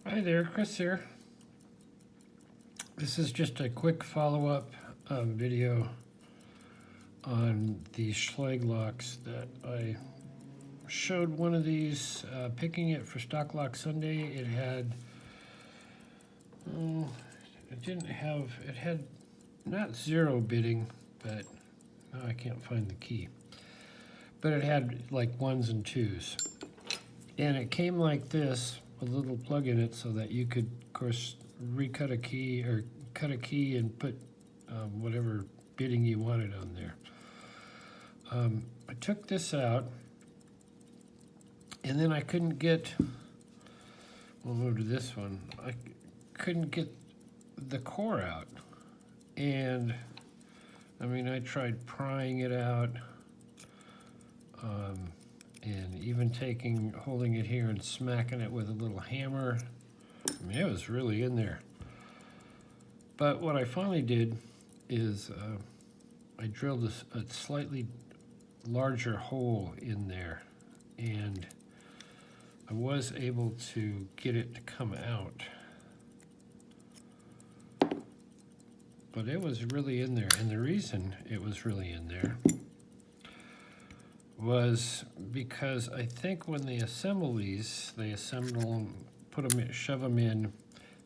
Hi there, Chris here. This is just a quick follow-up video on the Schlage locks that I showed one of these, picking it for Stock Lock Sunday. It had, it had not zero bidding, but now I can't find the key. But it had like ones and twos. And it came like this, with a little plug in it so that you could, of course, recut a key or cut a key and put whatever bidding you wanted on there. I took this out, and then I couldn't get, we'll move to this one, I couldn't get the core out. And I mean, I tried prying it out, and even holding it here and smacking it with a little hammer. I mean, it was really in there. But what I finally did is I drilled a slightly larger hole in there, and I was able to get it to come out. But it was really in there, and the reason it was really in there was because I think when they assemble these, they assemble them, put them in, shove them in,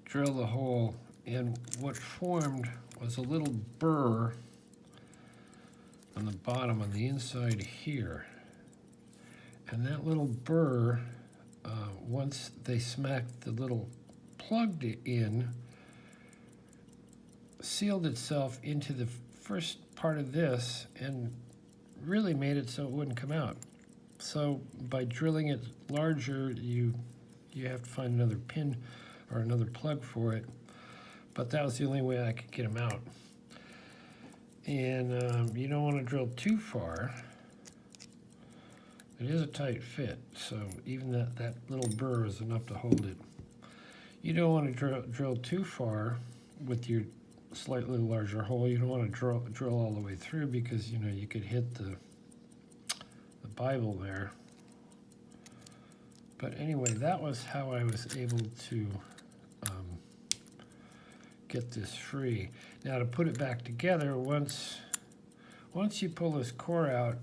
drill the hole, and what formed was a little burr on the bottom, on the inside here. And that little burr, once they smacked the little plug in, sealed itself into the first part of this and really made it so it wouldn't come out. So by drilling it larger, you have to find another pin or another plug for it. But that was the only way I could get them out. And you don't want to drill too far. It is a tight fit, so even that little burr is enough to hold it. You don't want to drill too far with your slightly larger hole. You don't want to drill all the way through, because you could hit the Bible there. But anyway, that was how I was able to get this free. Now to put it back together, once you pull this core out,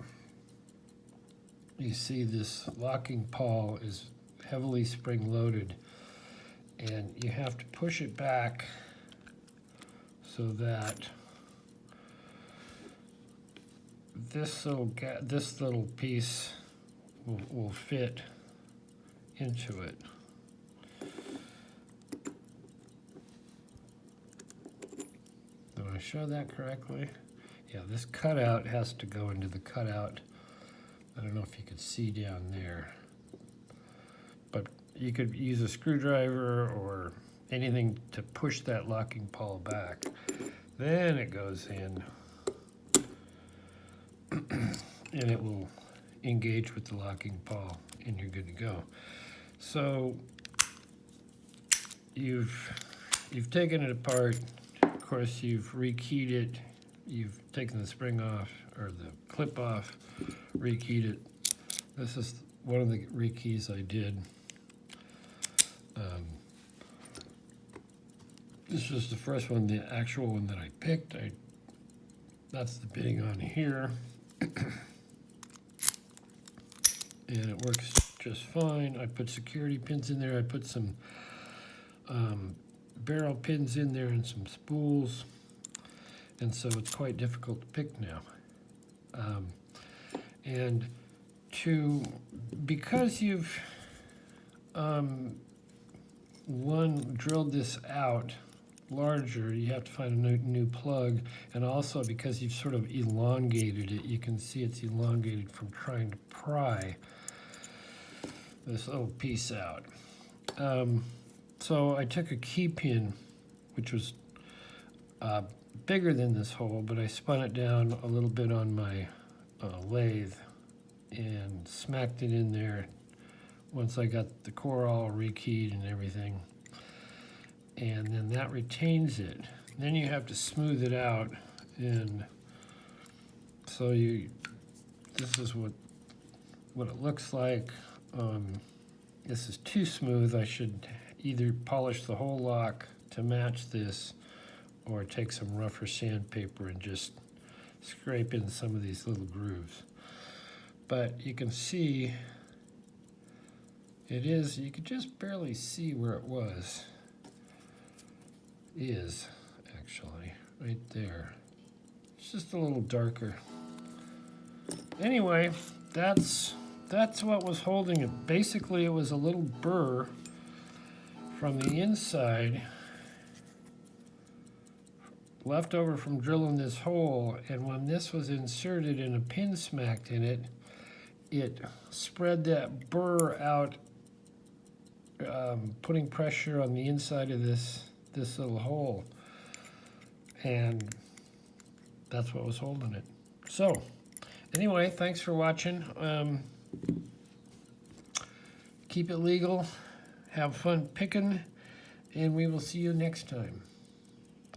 you see this locking pawl is heavily spring loaded, and you have to push it back so that this little piece will fit into it. Did I show that correctly? Yeah, this cutout has to go into the cutout. I don't know if you could see down there, but you could use a screwdriver or anything to push that locking pawl back. Then it goes in, and it will engage with the locking pawl, and you're good to go. So you've taken it apart. Of course, you've rekeyed it. You've taken the spring off, or the clip off, rekeyed it. This is one of the rekeys I did. This was the first one, the actual one that I picked. That's the bidding on here. And it works just fine. I put security pins in there. I put some barrel pins in there and some spools. And so it's quite difficult to pick now. Because you've drilled this out larger, you have to find a new plug, and also because you've sort of elongated it, you can see it's elongated from trying to pry this little piece out. So I took a key pin, which was bigger than this hole, but I spun it down a little bit on my lathe and smacked it in there once I got the core all rekeyed and everything. And then that retains it. Then you have to smooth it out, and so this is what it looks like. This is too smooth. I should either polish the whole lock to match this, or take some rougher sandpaper and just scrape in some of these little grooves. But you can see it is, you could just barely see where it is actually, right there. It's just a little darker. Anyway, that's what was holding it. Basically, it was a little burr from the inside left over from drilling this hole, and when this was inserted and a pin smacked in it, it spread that burr out, putting pressure on the inside of this little hole, and that's what was holding it. So anyway, thanks for watching. Keep it legal, have fun picking, and we will see you next time.